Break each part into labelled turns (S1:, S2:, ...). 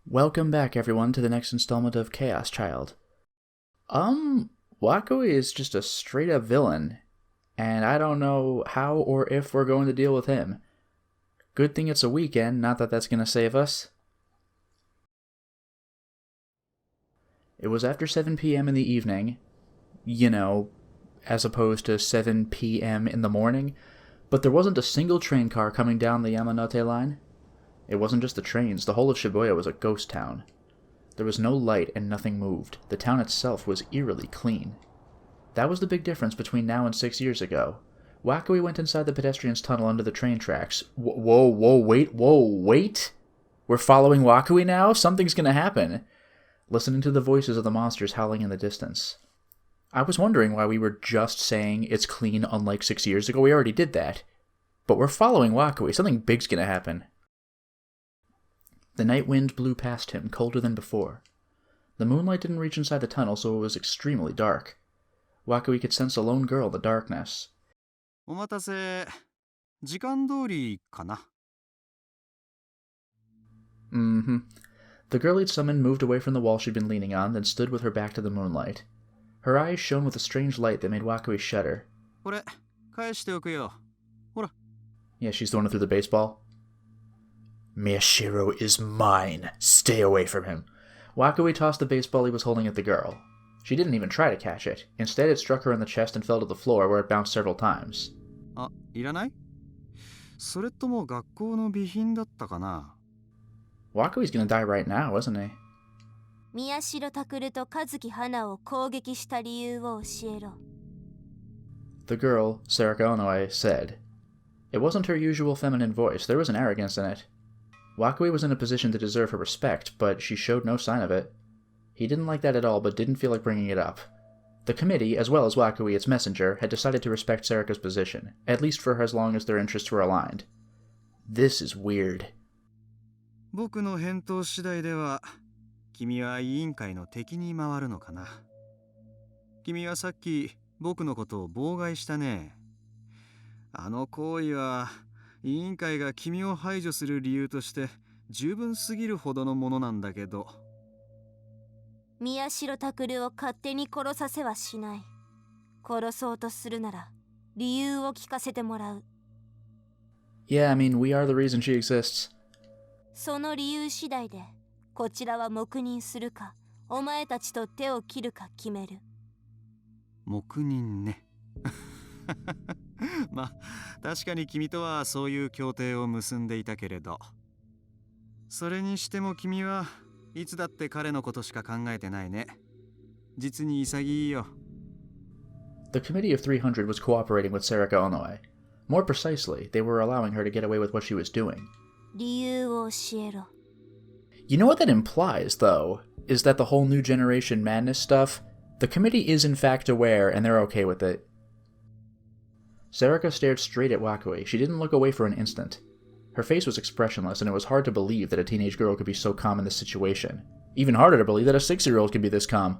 S1: Welcome back, everyone, to the next installment of Chaos Child. Wakui is just a straight-up villain, and I don't know how or if we're going to deal with him. Good thing it's a weekend, not that that's gonna save us. It was after 7 p.m. in the evening, as opposed to 7 p.m. in the morning, but there wasn't a single train car coming down the Yamanote line. It wasn't just the trains, the whole of Shibuya was a ghost town. There was no light and nothing moved. The town itself was eerily clean. That was the big difference between now and 6 years ago. Wakui went inside the pedestrian's tunnel under the train tracks. Wait! We're following Wakui now? Something's gonna happen. Listening to the voices of the monsters howling in the distance. I was wondering why we were just saying it's clean unlike 6 years ago. We already did that. But we're following Wakui. Something big's gonna happen. The night wind blew past him, colder than before. The moonlight didn't reach inside the tunnel, so it was extremely dark. Wakui could sense a lone girl in the darkness.
S2: お待たせ。時間通りかな。
S1: The girl he'd summoned moved away from the wall she'd been leaning on, then stood with her back to the moonlight. Her eyes shone with a strange light that made Wakui shudder.
S2: これ、返しておくよ。ほら。
S1: Yeah, she's the one who threw the baseball. Miyashiro is mine. Stay away from him. Wakui tossed the baseball he was holding at the girl. She didn't even try to catch it. Instead, it struck her in the chest and fell to the floor, where it bounced several times.
S2: あ、いらない？それとも学校の備品だったかな。
S1: Wakui's gonna die right now, isn't he?
S3: 宮代拓と和樹花を攻撃した理由を教えろ。
S1: The girl, Sarika Onoe, said. It wasn't her usual feminine voice. There was an arrogance in it. Wakui was in a position to deserve her respect, but she showed no sign of it. He didn't like that at all, but didn't feel like bringing it up. The committee, as well as Wakui, its messenger, had decided to respect Sarika's position, at least for as long as their interests were aligned. This is weird.
S2: 僕の返答次第では、君は委員会の敵に回るのかな。君はさっき僕のことを妨害したね。あの行為は、委員会が君を排除する理由として十分すぎるほどのものなんだけど。
S3: 宮代拓を勝手に殺させはしない。殺そうとするなら理由を聞かせてもらう。
S1: Yeah, I mean, we are the reason she exists.
S3: その理由次第で、こちらは黙認するか、お前たちと手を切るか決める。
S2: 黙認ね。まあ確かに君とはそういう協定を結んでいたけれど、それにしても君はいつだって彼のことしか考えてないね。実に潔いよ。
S1: The Committee of 300 was cooperating with Sarika Onoe. More precisely, they were allowing her to get away with what she was doing.
S3: 理由を教えろ。
S1: You know what that implies, though, is that the whole new generation madness stuff, the committee is in fact aware and they're okay with it. Sarika stared straight at Wakui. She didn't look away for an instant. Her face was expressionless, and it was hard to believe that a teenage girl could be so calm in this situation. Even harder to believe that a 6-year-old could be this calm.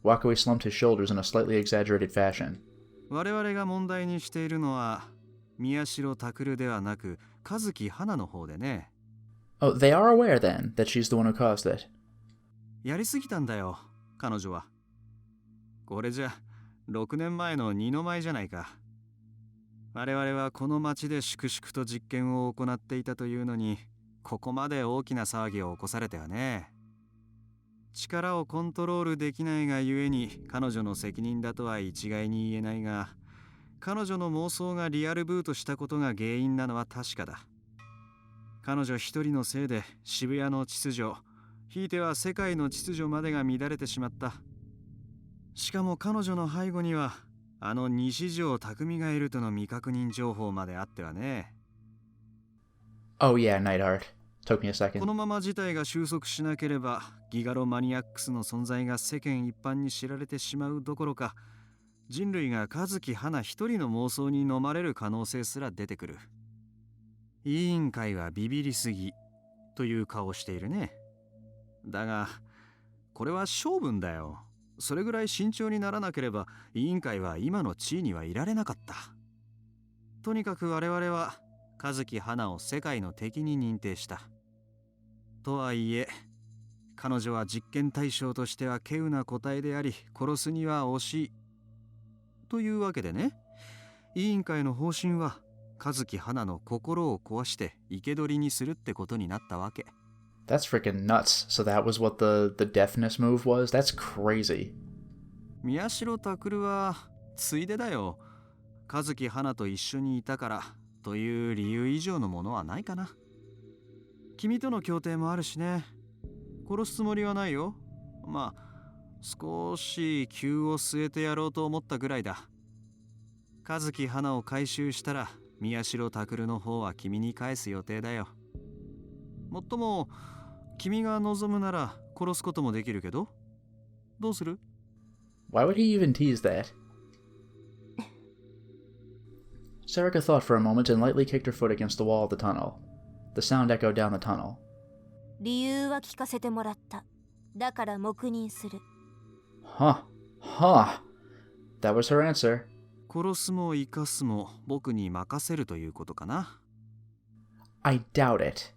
S1: Wakui slumped his shoulders in a slightly exaggerated fashion.
S2: 我々が問題にしているのは宮代拓ではなく和樹花の方でね。
S1: Oh, they are aware then that she's the one who caused it.
S2: やりすぎたんだよ、彼女は。これじゃ6年前の二の舞じゃないか。我々はこの町で粛々と実験を行っていたというのに、ここまで大きな騒ぎを起こされたよね。力をコントロールできないがゆえに彼女の責任だとは一概に言えないが、彼女の妄想がリアルブートしたことが原因なのは確かだ。彼女一人のせいで渋谷の秩序、ひいては世界の秩序までが乱れてしまった。しかも彼女の背後にはあの西条匠がいるとの未確認情報まであってはね。
S1: Oh yeah, Nightheart. Took me a second.
S2: このまま事態が収束しなければギガロマニアックスの存在が世間一般に知られてしまうどころか、人類が和樹花一人の妄想に飲まれる可能性すら出てくる。委員会はビビりすぎという顔をしているね。だがこれは性分だよ。それぐらい慎重にならなければ委員会は今の地位にはいられなかった。とにかく我々は和樹花を世界の敵に認定した。とはいえ、彼女は実験対象としては稀有な個体であり、殺すには惜しい。というわけでね、委員会の方針は和樹花の心を壊して生け捕りにするってことになったわけ。
S1: That's freaking nuts. So that was what the deafness move was? That's crazy.
S2: 宮代拓はついでだよ。和樹花と一緒にいたからという理由以上のものはないかな。君との協定もあるしね。殺すつもりはないよ。まあ少し急を据えてやろうと思ったぐらいだ。和樹花を回収したら宮代拓の方は君に返す予定だよ。もっとも君が望むなら殺すこともできるけど、どうする？
S1: Why would he even tease that? Sarika thought for a moment and lightly kicked her foot against the wall of the tunnel. The sound echoed down the tunnel.
S3: 理由は聞かせてもらった。だから黙認する。
S1: Huh. That was her answer.
S2: 殺すも生かすも僕に任せるということかな。
S1: I doubt it.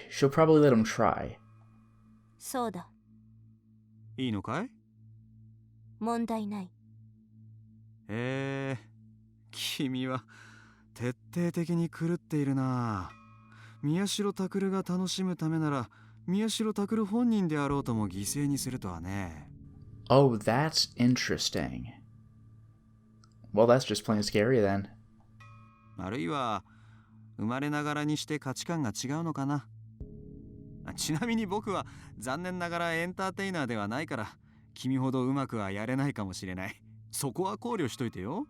S1: She'll probably let him try.
S3: そうだ。
S2: いいのかい？
S3: 問題ない。
S2: 君は徹底的に狂っているな。宮代拓が楽しむためなら宮代拓本人であろうとも犠牲にするとはね。
S1: Oh, that's interesting. Well, that's just plain scary then.
S2: あるいは生まれながらにして価値観が違うのかな。ちなみに僕は残念ながらエンターテイナーではないから君ほどうまくはやれないかもしれない。そこは考慮しといてよ。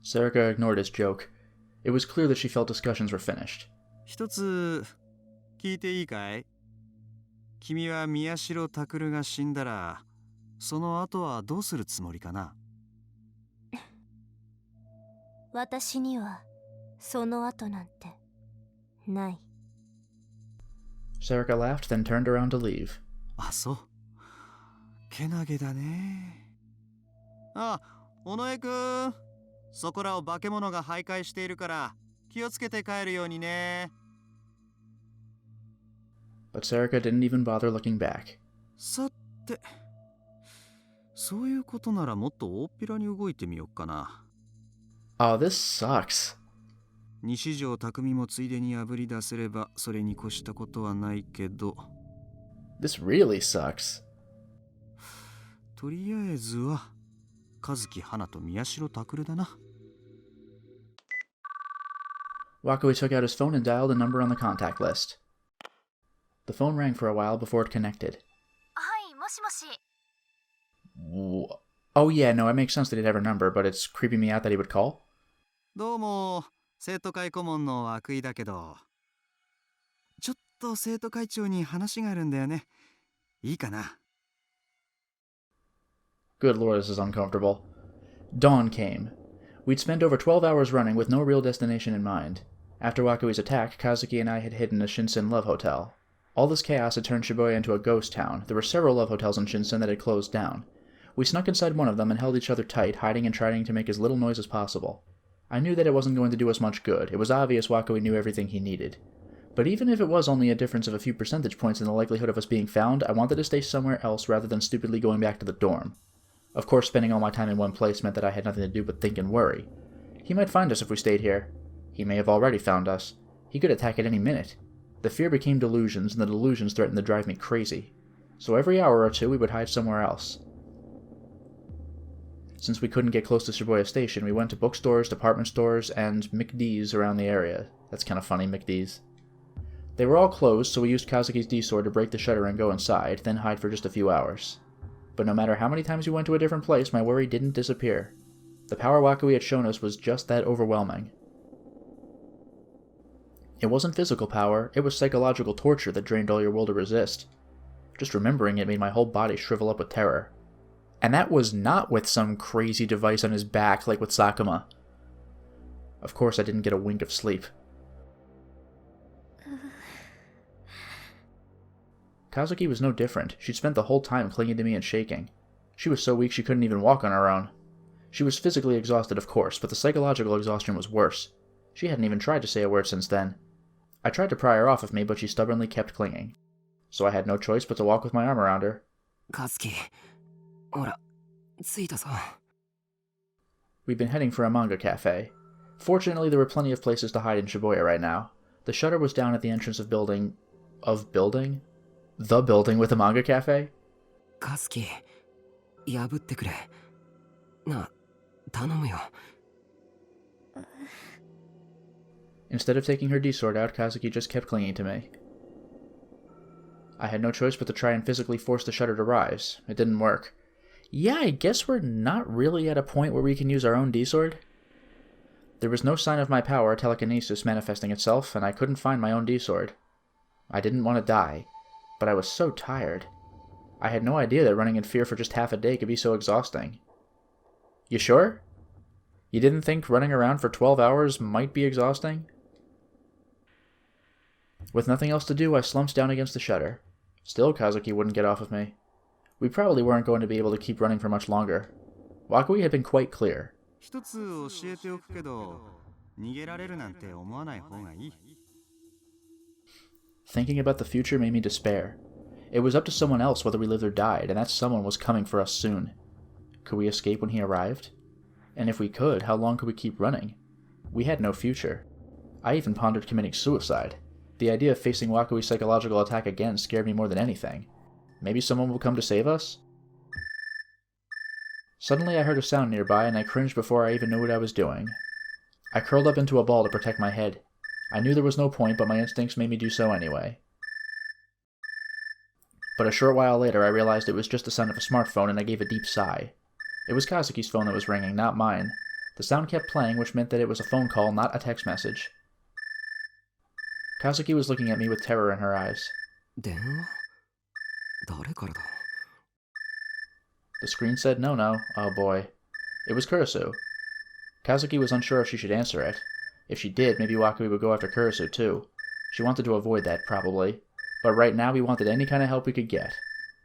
S1: Sarika ignored his joke. It was clear that she felt discussions were finished.
S2: 一つ聞いていいかい？君は宮代拓が死んだらその後はどうするつもりかな？
S3: 私にはその後なんてない。
S1: Sarika laughed, then turned around to leave.
S2: あ、そう。けなげだね。あ、尾上くん。そこらを化け物が徘徊しているから気をつけて帰るようにね。
S1: But Sarika didn't even bother looking back.
S2: さて、そういうことならもっと大っぴらに動いてみようかな。
S1: Oh, this sucks.
S2: 西条匠もついでにあぶり出せればそれに越したことはないけど。
S1: This really sucks.
S2: とりあえずは和樹花と宮代拓だな。
S1: Wakui took out his phone and dialed a number on the contact list. The phone rang for a while before it connected.
S3: はい、もしもし。
S1: Oh yeah, no, it makes sense that he'd have her number, but it's creeping me out that he would call.
S2: どうも、生徒会顧問の涌井だけど、ちょっと生徒会長に話があるんだよね。いいかな？
S1: Good lord, this is uncomfortable. Dawn came. We'd spent over 12 hours running with no real destination in mind. After Wakui's attack, Kazuki and I had hidden a Shinsen love hotel. All this chaos had turned Shibuya into a ghost town. There were several love hotels in Shinsen that had closed down. We snuck inside one of them and held each other tight, hiding and trying to make as little noise as possible. I knew that it wasn't going to do us much good. It was obvious Wakui knew everything he needed. But even if it was only a difference of a few percentage points in the likelihood of us being found, I wanted to stay somewhere else rather than stupidly going back to the dorm. Of course, spending all my time in one place meant that I had nothing to do but think and worry. He might find us if we stayed here. He may have already found us. He could attack at any minute. The fear became delusions, and the delusions threatened to drive me crazy. So every hour or two we would hide somewhere else. Since we couldn't get close to Shibuya Station, we went to bookstores, department stores, and McD's around the area. That's kind of funny, McD's. They were all closed, so we used Kazuki's D-sword to break the shutter and go inside, then hide for just a few hours. But no matter how many times we went to a different place, my worry didn't disappear. The power Wakui had shown us was just that overwhelming. It wasn't physical power, it was psychological torture that drained all your will to resist. Just remembering it made my whole body shrivel up with terror. And that was not with some crazy device on his back like with Sakuma. Of course I didn't get a wink of sleep. Kazuki was no different. She'd spent the whole time clinging to me and shaking. She was so weak she couldn't even walk on her own. She was physically exhausted, of course, but the psychological exhaustion was worse. She hadn't even tried to say a word since then. I tried to pry her off of me, but she stubbornly kept clinging. So I had no choice but to walk with my arm around her.
S4: カズキ、ほら、着いたぞ。
S1: We'd been heading for a manga cafe. Fortunately, there were plenty of places to hide in Shibuya right now. The shutter was down at the entrance of building... The building with a manga cafe?
S4: カズキ、破ってくれ。な、頼むよ。
S1: Instead of taking her D-sword out, Kazuki just kept clinging to me. I had no choice but to try and physically force the shutter to rise. It didn't work. Yeah, I guess we're not really at a point where we can use our own D-sword. There was no sign of my power, telekinesis, manifesting itself, and I couldn't find my own D-sword. I didn't want to die, but I was so tired. I had no idea that running in fear for just half a day could be so exhausting. You sure? You didn't think running around for 12 hours might be exhausting? With nothing else to do, I slumped down against the shutter. Still, Kazuki wouldn't get off of me. We probably weren't going to be able to keep running for much longer. Wakui had been quite clear.
S2: 一つ教えておくけど、逃げられるなんて思わない方がいい。
S1: Thinking about the future made me despair. It was up to someone else whether we lived or died, and that someone was coming for us soon. Could we escape when he arrived? And if we could, how long could we keep running? We had no future. I even pondered committing suicide. The idea of facing Wakui's psychological attack again scared me more than anything. Maybe someone will come to save us? Suddenly I heard a sound nearby, and I cringed before I even knew what I was doing. I curled up into a ball to protect my head. I knew there was no point, but my instincts made me do so anyway. But a short while later I realized it was just the sound of a smartphone, and I gave a deep sigh. It was Kazuki's phone that was ringing, not mine. The sound kept playing, which meant that it was a phone call, not a text message. Kazuki was looking at me with terror in her eyes.
S4: 電話？誰からだ？
S1: The screen said no. Oh boy. It was Kurisu. Kazuki was unsure if she should answer it. If she did, maybe Wakui would go after Kurisu too. She wanted to avoid that, probably. But right now we wanted any kind of help we could get.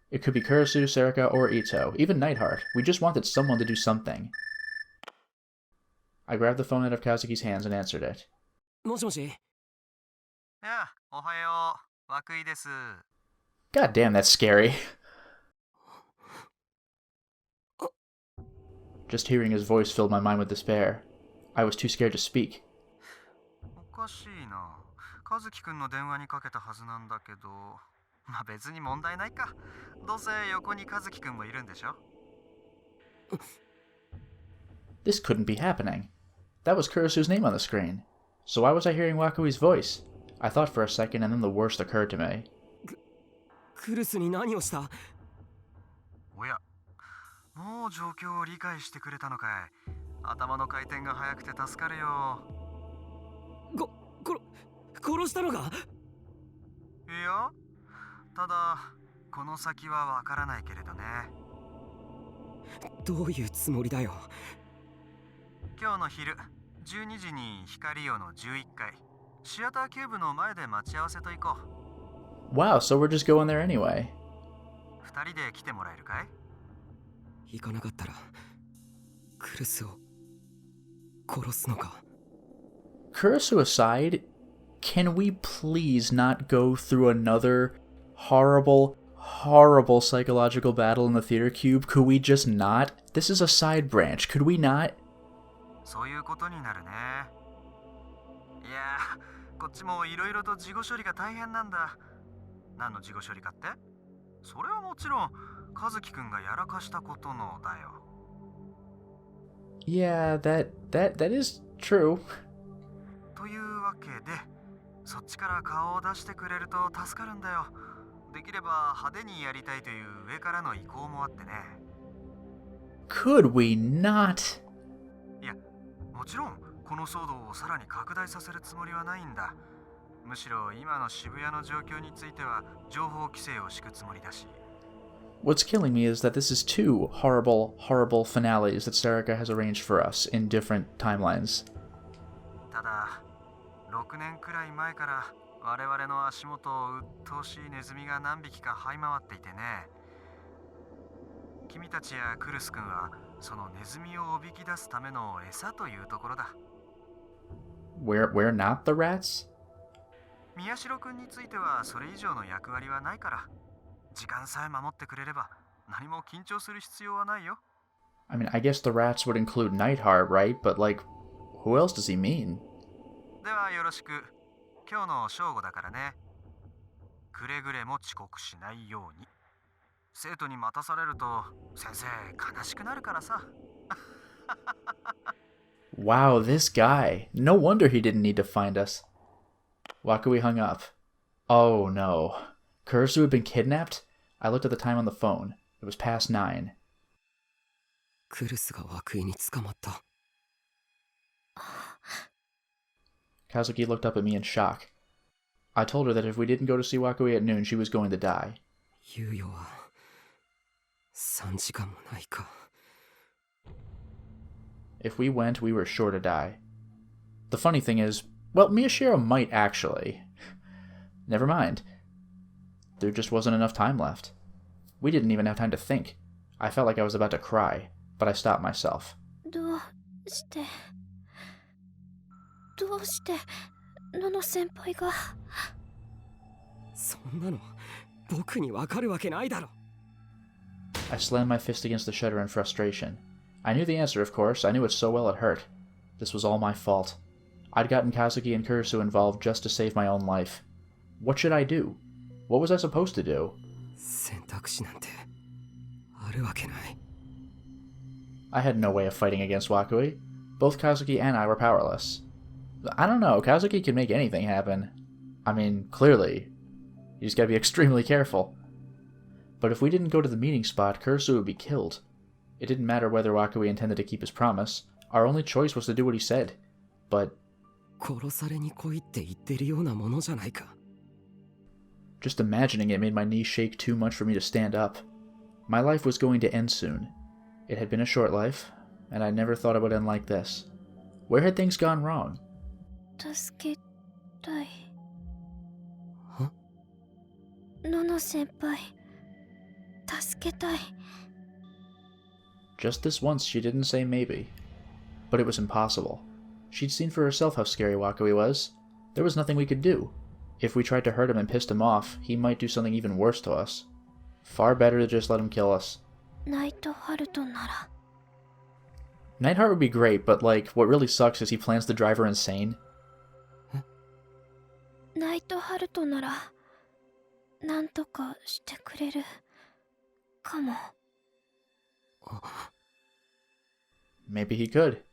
S1: It could be Kurisu, Serika, or Ito, even Nightheart. We just wanted someone to do something. I grabbed the phone out of Kazuki's hands and answered it.
S4: もしもし？
S2: やあ、おはよう。涌井です。
S1: God damn, that's scary. Just hearing his voice filled my mind with despair. I was too scared to speak.
S2: おかしいな。和樹くんの電話にかけたはずなんだけど、まあ別に問題ないか。どうせ横に和樹くんもいるんでしょ。
S1: This couldn't be happening. That was Kurisu's name on the screen. So why was I hearing Wakui's voice? I thought for a second, and then the worst occurred to me.
S4: クルスに何をした？
S2: おや、もう状況を理解してくれたのかい。頭の回転が速くて助かるよ。
S4: 殺したのか？
S2: いや、ただこの先はわからないけれどね。
S4: どういうつもりだよ。
S2: 今日の昼12時に光陽の11階シアターキューブの前で待ち合わせと行こう。
S1: Wow, so we're just going there anyway.
S2: 二人で来てもらえるかい？
S4: 行かなかったらクルスを殺すのか？
S1: Kurisu aside, can we please not go through another horrible psychological battle in the theater cube? Could we just not? This is a side branch. Could we not?
S2: そういうことになるね。いやー、こっちもいろいろと事後処理が大変なんだ。何の事後処理かって？それはもちろん和樹くんがやらかしたことのだよ。
S1: Yeah, that is true.
S2: というわけで、そっちから顔を出してくれると助かるんだよ。できれば派手にやりたいという上からの意向もあってね。
S1: Could we not?
S2: いや、もちろんこの騒動をさらに拡大させるつもりはないんだ。むしろ今の渋谷の状況については情報規制を敷くつもりだし。
S1: What's killing me is that this is two horrible finales that Serika has arranged for us in different timelines.
S2: ただ、6年くらい前から我々の足元を鬱陶しいネズミが何匹か這い回っていてね。君たちやクルス君はそのネズミをおびき出すための餌というところだ。
S1: We're not the rats?
S2: 宮代君についてはそれ以上の役割はないから、時間さえ守ってくれれば何も緊張する必要はないよ。
S1: I mean, I guess the rats would include Nightheart, right? But, like, who else does he mean?
S2: ではよろしく。今日の正午だからね。くれぐれも遅刻しないように。生徒に待たされると先生悲しくなるからさ。
S1: Wow, this guy. No wonder he didn't need to find us. Wakui hung up. Oh no. Kurisu had been kidnapped? I looked at the time on the phone. It was past 9.
S4: クルスが涌井に捕まった。
S1: Kazuki looked up at me in shock. I told her that if we didn't go to see Wakui at noon, she was going to die.
S4: 猶予は3時間もないか。
S1: If we went, we were sure to die. The funny thing is, well, Miyashiro might actually. Never mind. There just wasn't enough time left. We didn't even have time to think. I felt like I was about to cry, but I stopped myself.
S3: どうしてノノ先輩が。
S4: そんなの僕にわかるわけないだろ。
S1: I slammed my fist against the shutter in frustration. I knew the answer, of course. I knew it so well it hurt. This was all my fault. I'd gotten Kazuki and Kurisu involved just to save my own life. What should I do? What was I supposed to do?
S4: 選択肢なんてあるわけない。
S1: I had no way of fighting against Wakui. Both Kazuki and I were powerless. I don't know, Kazuki can make anything happen. I mean, clearly. You just gotta be extremely careful. But if we didn't go to the meeting spot, Kurisu would be killed. It didn't matter whether Wakui intended to keep his promise. Our only choice was to do what he said. But...
S4: 殺されに来いって言ってるようなものじゃないか。
S1: just imagining it made my knees shake too much for me to stand up. My life was going to end soon. It had been a short life, and I never thought it would end like this. Where had things gone wrong?
S3: 助けたい。
S4: は？
S3: ノノ先輩、助けたい。
S1: Just this once she didn't say maybe. But it was impossible. She'd seen for herself how scary Wakui was. There was nothing we could do. If we tried to hurt him and pissed him off, he might do something even worse to us. Far better to just let him kill us.
S3: ナイトハルトなら。
S1: Nightheart would be great, but like, what really sucks is he plans to drive her insane.
S3: ナイトハルトなら、なんとかしてくれるかも。
S1: Maybe he could.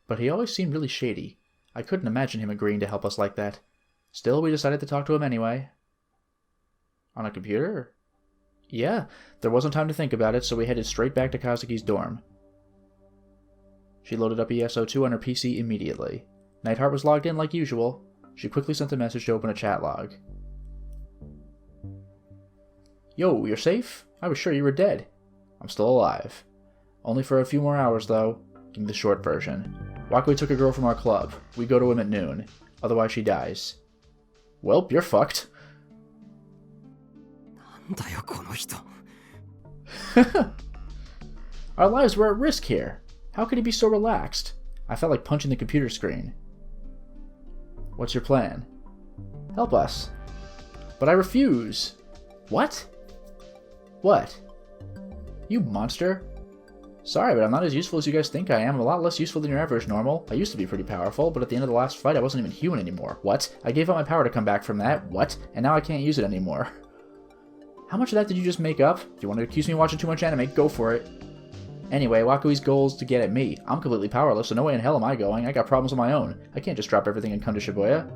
S1: But he always seemed really shady. I couldn't imagine him agreeing to help us like that. Still, we decided to talk to him anyway. On a computer? Yeah, there wasn't time to think about it, so we headed straight back to Kazuki's dorm. She loaded up ESO2 on her PC immediately. Nightheart was logged in like usual. She quickly sent a message to open a chat log. Yo, you're safe? I was sure you were dead. I'm still alive. Only for a few more hours, though. Give me the short version. Wakui took a girl from our club. We go to him at noon. Otherwise she dies. Welp, you're fucked.
S4: なんだよこの人。
S1: Our lives were at risk here. How could he be so relaxed? I felt like punching the computer screen. What's your plan? Help us. But I refuse. What? What? You monster. Sorry, but I'm not as useful as you guys think I am. I'm a lot less useful than your average normal. I used to be pretty powerful, but at the end of the last fight I wasn't even human anymore. What? I gave up my power to come back from that. What? And now I can't use it anymore. How much of that did you just make up? If you want to accuse me of watching too much anime, go for it. Anyway, Wakui's goal is to get at me. I'm completely powerless, so no way in hell am I going. I got problems of my own. I can't just drop everything and come to Shibuya.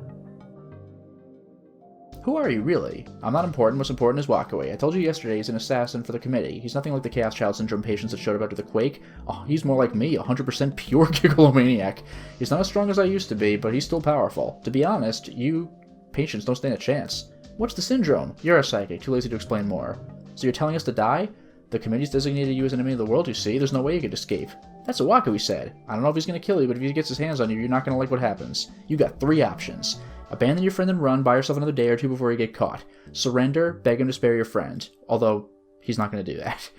S1: Who are you, really? I'm not important. What's important is Wakui. I told you yesterday he's an assassin for the committee. He's nothing like the Chaos Child Syndrome patients that showed up after the quake. Oh, he's more like me, 100% pure gigglomaniac. He's not as strong as I used to be, but he's still powerful. To be honest, you patients don't stand a chance. What's the syndrome? You're a psychic, too lazy to explain more. So you're telling us to die? The committee's designated you as an enemy of the world, you see. There's no way you could escape. That's what Wakui said. I don't know if he's gonna kill you, but if he gets his hands on you, you're not gonna like what happens. You got 3 options. Abandon your friend and run, buy yourself another day or 2 before you get caught. Surrender, beg him to spare your friend. Although, he's not gonna do that.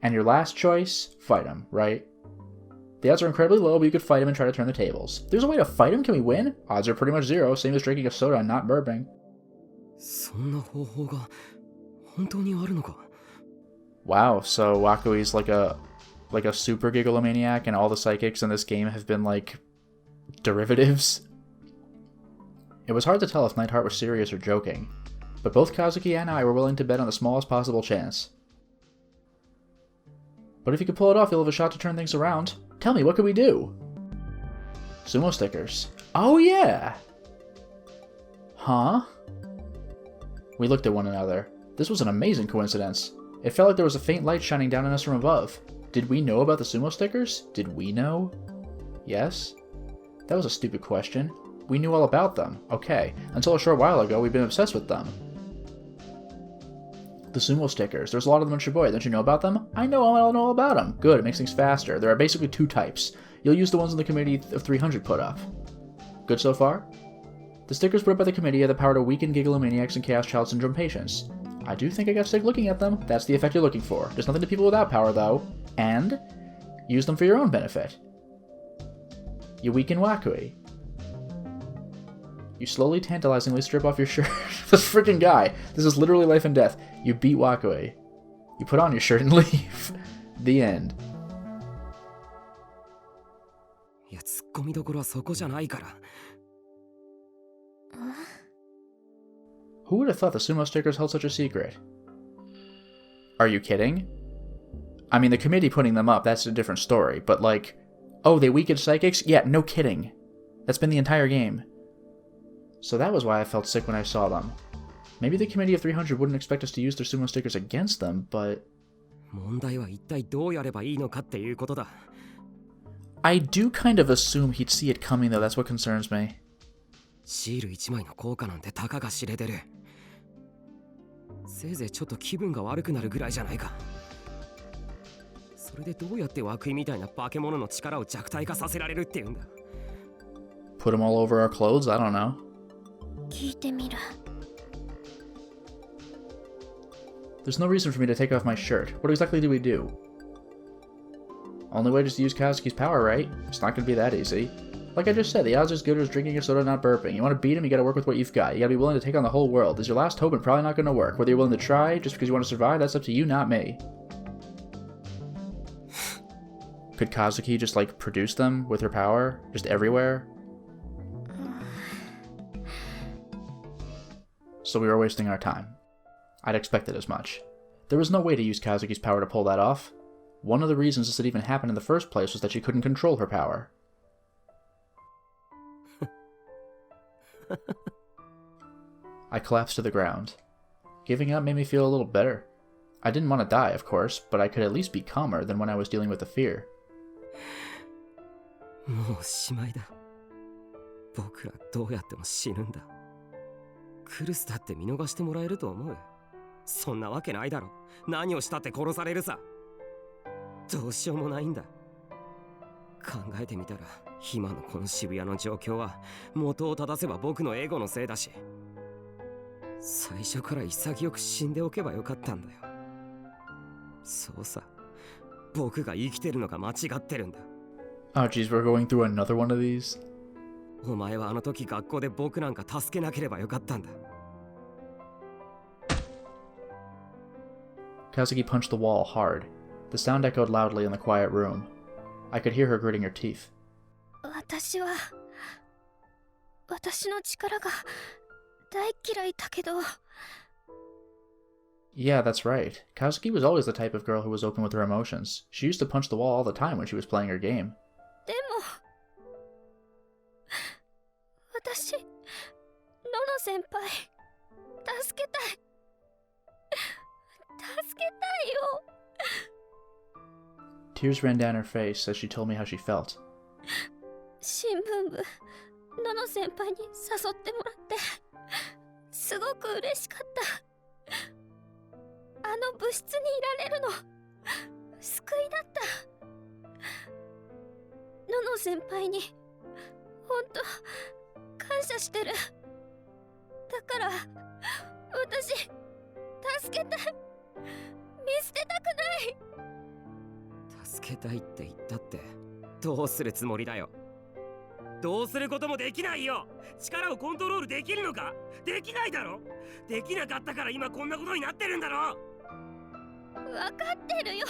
S1: And your last choice? Fight him, right? The odds are incredibly low, but you could fight him and try to turn the tables. There's a way to fight him? Can we win? Odds are pretty much 0, same as drinking a soda and not burping.
S4: そんな方法が本当にあるのか?
S1: Wow, so Wakui's like a super gigalomaniac, and all the psychics in this game have been like derivatives. It was hard to tell if Nightheart was serious or joking, but both Kazuki and I were willing to bet on the smallest possible chance. But if you could pull it off, you'll have a shot to turn things around. Tell me, what could we do? Sumo stickers. Oh yeah! Huh? We looked at one another. This was an amazing coincidence. It felt like there was a faint light shining down on us from above. Did we know about the sumo stickers? Did we know? Yes? That was a stupid question. We knew all about them. Okay. Until a short while ago, we'd been obsessed with them. The sumo stickers. There's a lot of them in Shibuya. Don't you know about them? I know all about them. Good, it makes things faster. There are basically two types. You'll use the ones in the Committee of 300 put up. Good so far? The stickers put up by the committee have the power to weaken Gigalomaniacs and Chaos Child Syndrome patients. I do think I got sick looking at them. That's the effect you're looking for. There's nothing to people without power, though. And use them for your own benefit. You weaken Wakui. You slowly, tantalizingly strip off your shirt. This freaking guy. This is literally life and death. You beat Wakui. You put on your shirt and leave. The end.
S4: いや、突っ込みどころはそこじゃないから。
S1: Who would have thought the sumo stickers held such a secret? Are you kidding? I mean, the committee putting them up, that's a different story, but like, oh, they weakened psychics? Yeah, no kidding. That's been the entire game. So that was why I felt sick when I saw them. Maybe the Committee of 300 wouldn't expect us to use their sumo stickers against them, but...
S4: 問題は一体どうやればいいのかっていうことだ。
S1: I do kind of assume he'd see it coming, though. That's what concerns me.
S4: シール1枚の効果なんてたかが知れてる。せいぜいちょっと気分が悪くなるぐらいじゃないか。それでどうやって涌井みたいな化け物の力を弱体化させられるっていうんだ。
S1: Put them all over our clothes? I don't know.
S3: 聞いてみる。
S1: There's no reason for me to take off my shirt. What exactly do we do? Only way is to use Kazuki's power, right? It's not gonna be that easy. Like I just said, the odds are as good as drinking a soda not burping. You want to beat him, you gotta work with what you've got. You gotta be willing to take on the whole world. This is your last hope and probably not gonna work. Whether you're willing to try, just because you want to survive, that's up to you, not me. Could Kazuki just, like, produce them with her power? Just everywhere? So we were wasting our time. I'd expected as much. There was no way to use Kazuki's power to pull that off. One of the reasons this had even happened in the first place was that she couldn't control her power. I collapsed to the ground. Giving up made me feel a little better. I didn't want to die, of course, but I could at least be calmer than when I was dealing with the fear.
S4: もうしまいだ。僕らどうやっても死ぬんだ。クルスだって見逃してもらえると思う。そんなわけないだろ。何をしたって殺されるさ。どうしようもないんだ。考えてみたら、今のこの渋谷の状況は元を正せば僕のエゴのせいだし、最初から潔く死んでおけばよかったんだよ。そうさ、僕が生きてるのが間違ってるんだ。
S1: Oh geez, we're going through another one of these?
S4: お前はあの時学校で僕なんか助けなければよかったんだ。
S1: Kazuki punched the wall hard. The sound echoed loudly in the quiet room. I could hear her gritting her teeth.
S3: 私の力が大嫌いだけど。
S1: Yeah, that's right. Kazuki was always the type of girl who was open with her emotions. She used to punch the wall all the time when she was playing her game.
S3: でも、私、ノノ先輩、助けたい。助けたいよ。
S1: Tears ran down her face as she told me how she felt.
S3: 新聞部、ノノ先輩に誘ってもらって、すごく嬉しかった。あの部室にいられるの、救いだった。ノノ先輩に、ほんと、感謝してる。だから、私、助けたい。見捨てたくない。
S4: 助けたいって言ったって、どうするつもりだよ。どうすることもできないよ。力をコントロールできるのか？できないだろ。できなかったから今こんなことになってるんだろ。
S3: 分かってるよ。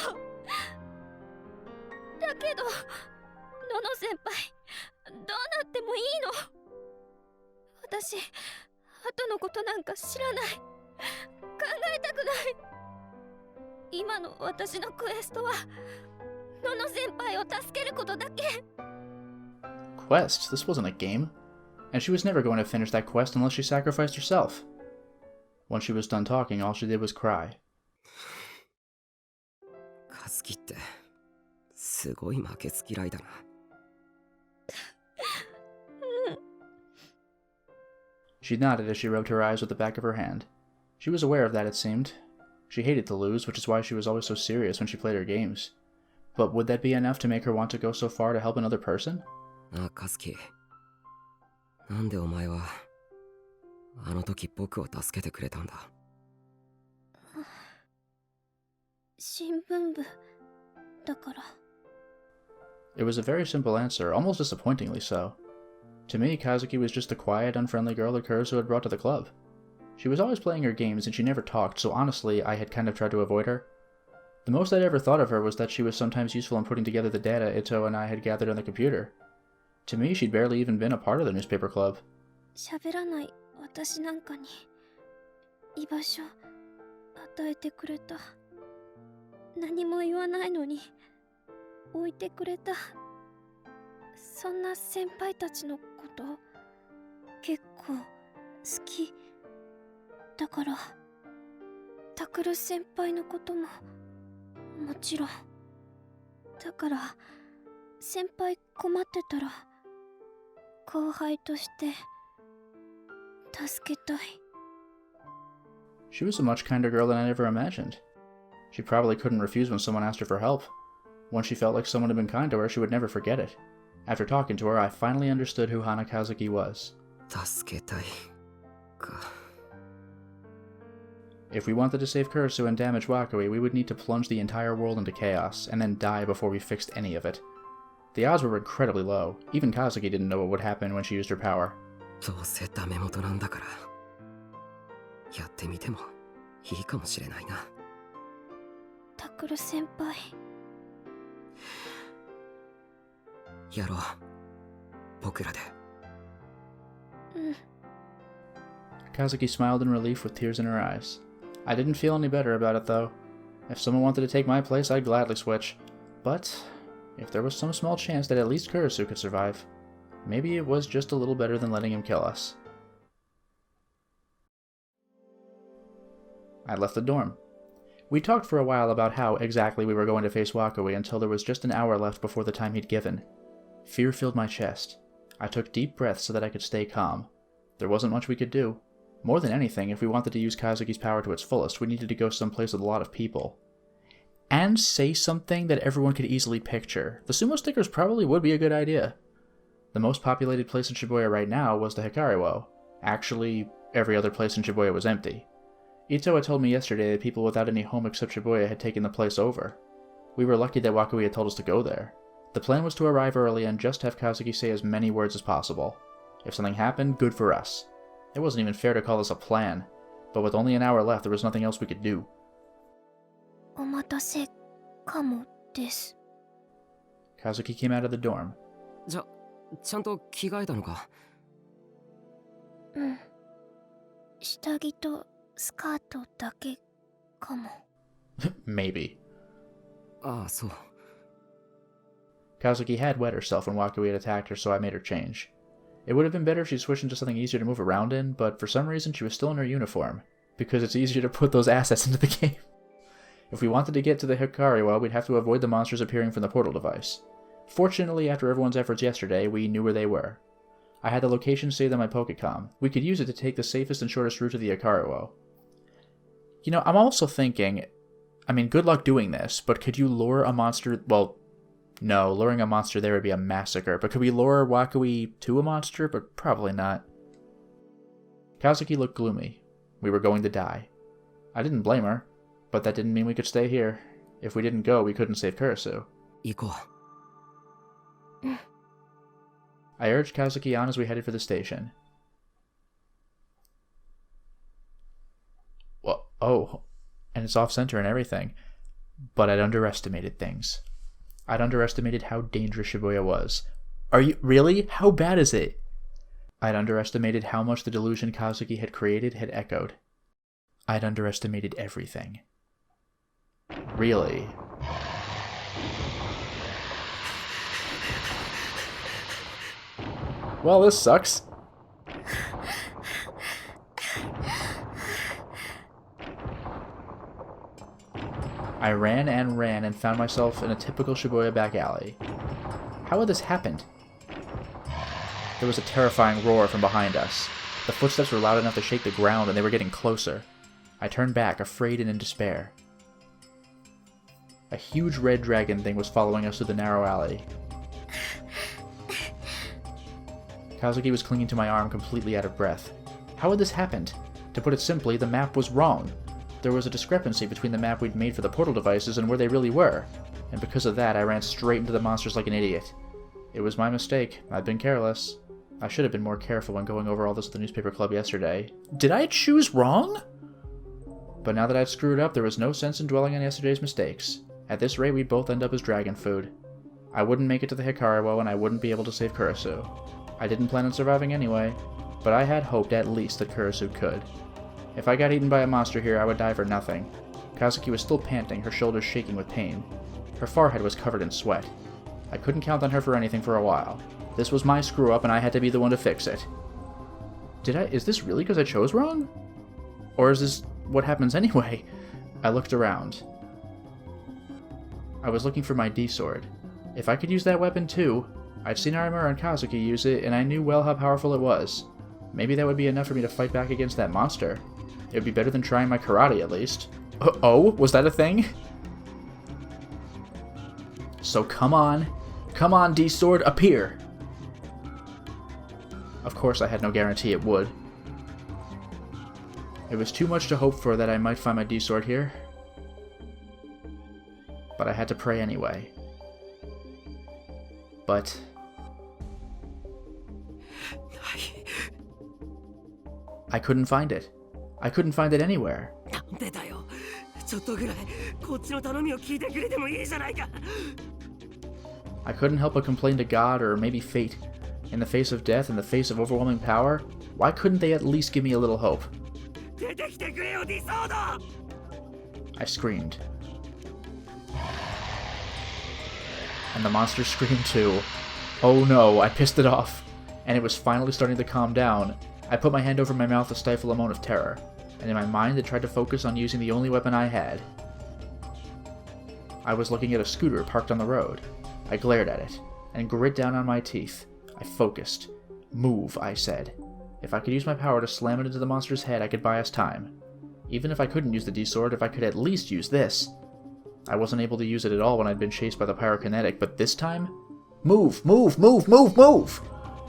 S3: だけどのの先輩、どうなってもいいの？私後のことなんか知らない。考えたくない。今の私のクエストはのの先輩を助けることだけ。
S1: Quest? This wasn't a game. And she was never going to finish that quest unless she sacrificed herself. When she was done talking, all she did was cry.
S4: カズキってすごい負けず嫌いだな。
S1: She nodded as she rubbed her eyes with the back of her hand. She was aware of that, it seemed. She hated to lose, which is why she was always so serious when she played her games. But would that be enough to make her want to go so far to help another person?
S4: ああ、カズキ。なんでお前はあの時僕を助けてくれたんだ？
S3: 新聞部だから。
S1: It was a very simple answer, almost disappointingly so. To me, Kazuki was just the quiet, unfriendly girl that Kurisu had brought to the club. She was always playing her games and she never talked, so honestly, I had kind of tried to avoid her. The most I'd ever thought of her was that she was sometimes useful in putting together the data Ito and I had gathered on the computer. To me, she'd barely even been a part of the newspaper club.
S3: 喋らない私なんかに居場所与えてくれた。何も言わないのに置いてくれた。そんな先輩たちのこと結構好きだから。タクル先輩のことももちろんだから。先輩困ってたら後輩として助けたい。
S1: She was a much kinder girl than I ever imagined. She probably couldn't refuse when someone asked her for help. Once she felt like someone had been kind to her, she would never forget it. After talking to her, I finally understood who Hana Kazuki was.
S4: 助けたいか。
S1: If we wanted to save Kurisu and damage Wakui, we would need to plunge the entire world into chaos, and then die before we fixed any of it. The odds were incredibly low. Even Kazuki didn't know what would happen when she used her power.
S4: どうせダメ元なんだからやってみてもいいかもしれないな。
S3: タクル先輩。
S4: やろう。僕らで。
S3: うん。
S1: Kazuki smiled in relief with tears in her eyes. I didn't feel any better about it, though. If someone wanted to take my place, I'd gladly switch. But if there was some small chance that at least Kurisu could survive, maybe it was just a little better than letting him kill us. I left the dorm. We talked for a while about how exactly we were going to face Wakui until there was just an hour left before the time he'd given. Fear filled my chest. I took deep breaths so that I could stay calm. There wasn't much we could do. More than anything, if we wanted to use Kazuki's power to its fullest, we needed to go someplace with a lot of people. And say something that everyone could easily picture. The sumo stickers probably would be a good idea. The most populated place in Shibuya right now was the Hikariwo. Actually, every other place in Shibuya was empty. Ito had told me yesterday that people without any home except Shibuya had taken the place over. We were lucky that Wakui had told us to go there. The plan was to arrive early and just have Kazuki say as many words as possible. If something happened, good for us. It wasn't even fair to call this a plan, but with only an hour left, there was nothing else we could do.
S3: お待たせかもです。
S1: Kazuki came out of the dorm.
S4: ちゃんと着替えたのか？
S3: うん。下着とスカートだけかも。
S1: Maybe.
S4: ああ、そう。
S1: Kazuki had wet herself when Wakui had attacked her, so I made her change. It would have been better if she switched into something easier to move around in, but for some reason she was still in her uniform, because it's easier to put those assets into the game. If we wanted to get to the Hikariwa, we'd have to avoid the monsters appearing from the portal device. Fortunately, after everyone's efforts yesterday, we knew where they were. I had the location saved on my Pokecom. We could use it to take the safest and shortest route to the Hikariwo. You know, I'm also thinking, I mean, good luck doing this, but could you lure a monster, well, no, luring a monster there would be a massacre, but could we lure Wakui to a monster? But probably not. Kazuki looked gloomy. We were going to die. I didn't blame her, but that didn't mean we could stay here. If we didn't go, we couldn't save Kurisu.
S4: 行こう。
S1: I urged Kazuki on as we headed for the station. Well, oh, and it's off-center and everything. But I'd underestimated things. I'd underestimated how dangerous Shibuya was. Are you really? How bad is it? I'd underestimated how much the delusion Kazuki had created had echoed. I'd underestimated everything. Really? Well, this sucks. I ran and found myself in a typical Shibuya back alley. How had this happened? There was a terrifying roar from behind us. The footsteps were loud enough to shake the ground, and they were getting closer. I turned back, afraid and in despair. A huge red dragon thing was following us through the narrow alley. Kazuki was clinging to my arm, completely out of breath. How had this happened? To put it simply, the map was wrong. There was a discrepancy between the map we'd made for the portal devices and where they really were, and because of that I ran straight into the monsters like an idiot. It was my mistake. I'd been careless. I should have been more careful when going over all this at the newspaper club yesterday. Did I choose wrong? But now that I'd screwed up, there was no sense in dwelling on yesterday's mistakes. At this rate, we'd both end up as dragon food. I wouldn't make it to the Hikariwo, and I wouldn't be able to save Kurisu. I didn't plan on surviving anyway, but I had hoped at least that Kurisu could. If I got eaten by a monster here, I would die for nothing. Kazuki was still panting, her shoulders shaking with pain. Her forehead was covered in sweat. I couldn't count on her for anything for a while. This was my screw-up, and I had to be the one to fix it. Is this really because I chose wrong? Or is this what happens anyway? I looked around. I was looking for my D-sword. If I could use that weapon too, I'd seen Arimura and Kazuki use it, and I knew well how powerful it was. Maybe that would be enough for me to fight back against that monster. It would be better than trying my karate, at least. Oh, was that a thing? So come on. Come on, D-sword, appear! Of course I had no guarantee it would. It was too much to hope for that I might find my D-sword here. But I had to pray anyway. But... I couldn't find it. I couldn't find it anywhere. I couldn't help but complain to God, or maybe fate. In the face of death, in the face of overwhelming power, why couldn't they at least give me a little hope? I screamed. And the monster screamed too. Oh no, I pissed it off. And it was finally starting to calm down. I put my hand over my mouth to stifle a moan of terror, and in my mind I tried to focus on using the only weapon I had. I was looking at a scooter parked on the road. I glared at it, and grit down on my teeth. I focused. Move, I said. If I could use my power to slam it into the monster's head, I could buy us time. Even if I couldn't use the D-sword, if I could at least use this. I wasn't able to use it at all when I'd been chased by the pyrokinetic, but this time? Move, move, move, move, move!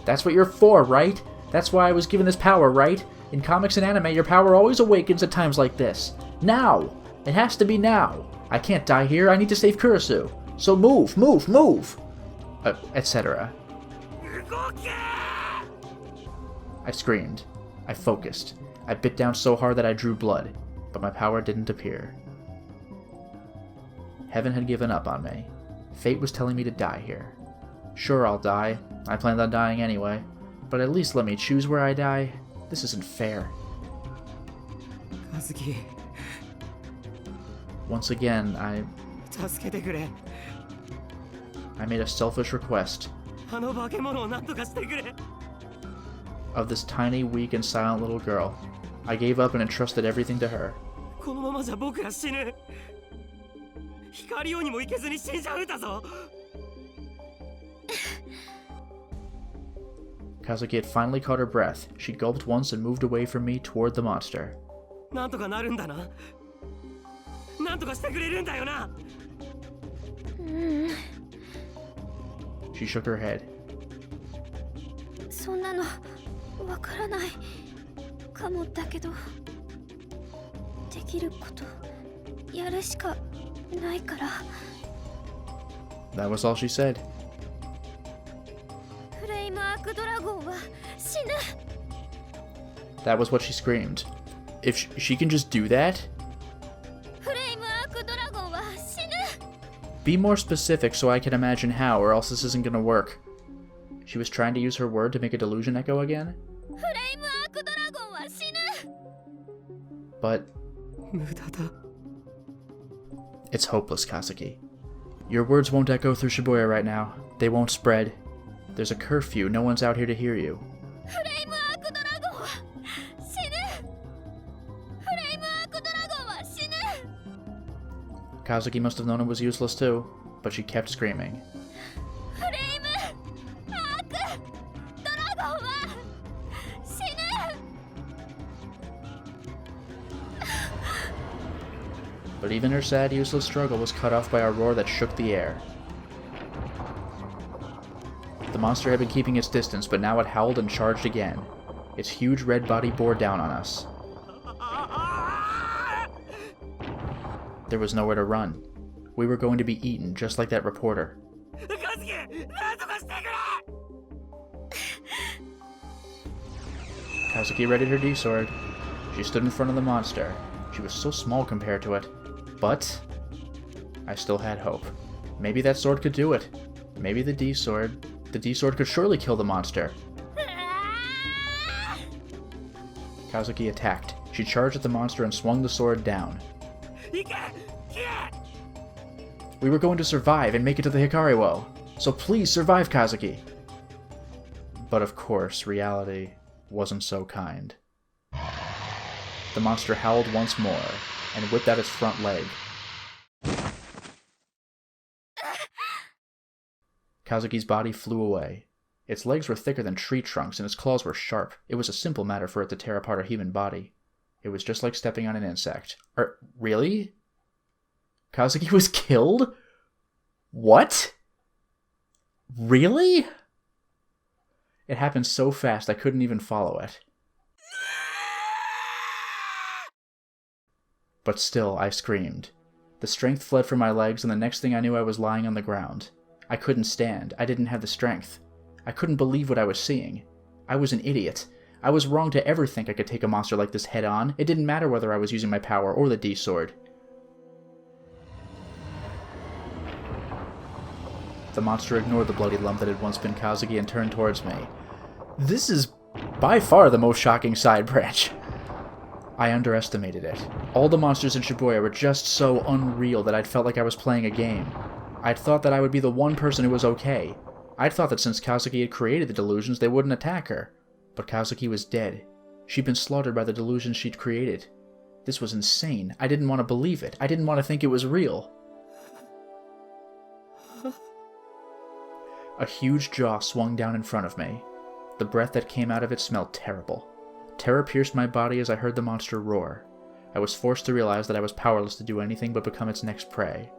S1: That's what you're for, right? That's why I was given this power, right? In comics and anime, your power always awakens at times like this. Now! It has to be now! I can't die here, I need to save Kurisu. So move, move, move! Etc. I screamed. I focused. I bit down so hard that I drew blood, but my power didn't appear. Heaven had given up on me. Fate was telling me to die here. Sure, I'll die. I planned on dying anyway. But at least let me choose where I die. This isn't fair.
S4: Kazuki.
S1: Once again, I made a selfish request of this tiny, weak, and silent little girl. I gave up and entrusted everything to her. Kazuki had finally caught her breath. She gulped once and moved away from me toward the monster. She shook her head.
S3: そんなのわからないかもだけどできることやるしかないから
S1: That was all she said.
S3: フレイムアークドラゴンは死ぬ。
S1: That was what she screamed. If she can just do that?
S3: フレイムアークドラゴンは死ぬ。
S1: Be more specific so I can imagine how, or else this isn't gonna work. She was trying to use her word to make a delusion echo again?
S3: フレイムアークドラゴンは死ぬ。
S1: But
S4: 無駄だ。
S1: it's hopeless, Kazuki. Your words won't echo through Shibuya right now. They won't spread. There's a curfew. No one's out here to hear you.
S3: フレイムアークドラゴンは死ぬ。フレイムアークドラゴンは死ぬ。
S1: Kazuki must have known it was useless too, but she kept screaming.
S3: フレイムアークドラゴンは死ぬ。
S1: But even her sad, useless struggle was cut off by a roar that shook the air. The monster had been keeping its distance, but now it howled and charged again. Its huge red body bore down on us. There was nowhere to run. We were going to be eaten, just like that reporter. Kazuki readied her D-sword. She stood in front of the monster. She was so small compared to it. But I still had hope. Maybe that sword could do it. Maybe the D-sword could surely kill the monster. Kazuki attacked. She charged at the monster and swung the sword down. We were going to survive and make it to the Hikariwo. So please survive, Kazuki. But of course, reality wasn't so kind. The monster howled once more and whipped out its front leg. Kazuki's body flew away. Its legs were thicker than tree trunks and its claws were sharp. It was a simple matter for it to tear apart a human body. It was just like stepping on an insect. Really? Kazuki was killed? What? Really? It happened so fast I couldn't even follow it. But still, I screamed. The strength fled from my legs, and the next thing I knew I was lying on the ground. I couldn't stand. I didn't have the strength. I couldn't believe what I was seeing. I was an idiot. I was wrong to ever think I could take a monster like this head on. It didn't matter whether I was using my power or the D-sword. The monster ignored the bloody lump that had once been Kazuki and turned towards me. This is by far the most shocking side branch. I underestimated it. All the monsters in Shibuya were just so unreal that I'd felt like I was playing a game. I'd thought that I would be the one person who was okay. I'd thought that since Kazuki had created the delusions, they wouldn't attack her. But Kazuki was dead. She'd been slaughtered by the delusions she'd created. This was insane. I didn't want to believe it. I didn't want to think it was real. A huge jaw swung down in front of me. The breath that came out of it smelled terrible. Terror pierced my body as I heard the monster roar. I was forced to realize that I was powerless to do anything but become its next prey.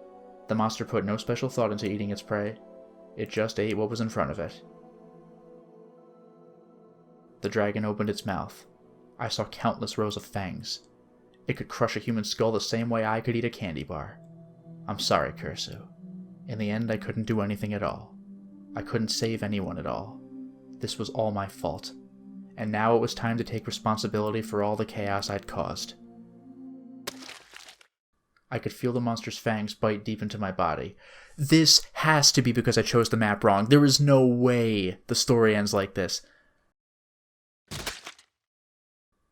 S1: The monster put no special thought into eating its prey. It just ate what was in front of it. The dragon opened its mouth. I saw countless rows of fangs. It could crush a human skull the same way I could eat a candy bar. I'm sorry, Kurisu. In the end, I couldn't do anything at all. I couldn't save anyone at all. This was all my fault. And now it was time to take responsibility for all the chaos I'd caused. I could feel the monster's fangs bite deep into my body. This has to be because I chose the map wrong. There is no way the story ends like this.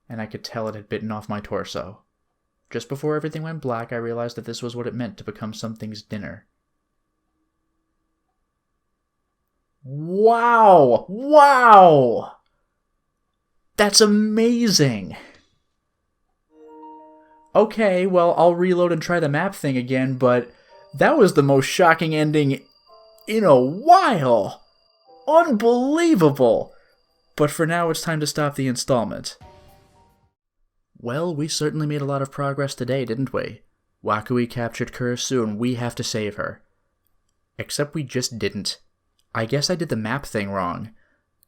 S1: And I could tell it had bitten off my torso. Just before everything went black, I realized that this was what it meant to become something's dinner. Wow! Wow! That's amazing! Okay, well, I'll reload and try the map thing again, but that was the most shocking ending in a while! Unbelievable! But for now, it's time to stop the installment. Well, we certainly made a lot of progress today, didn't we? Wakui captured Kurisu, and we have to save her. Except we just didn't. I guess I did the map thing wrong.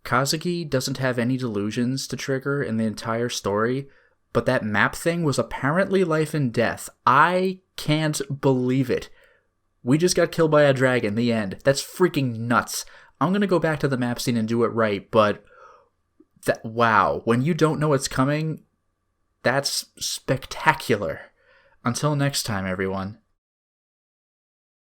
S1: Kazuki doesn't have any delusions to trigger in the entire story, but that map thing was apparently life and death. I can't believe it. We just got killed by a dragon, the end. That's freaking nuts. I'm going to go back to the map scene and do it right, but wow, when you don't know what's coming, that's spectacular. Until next time, everyone.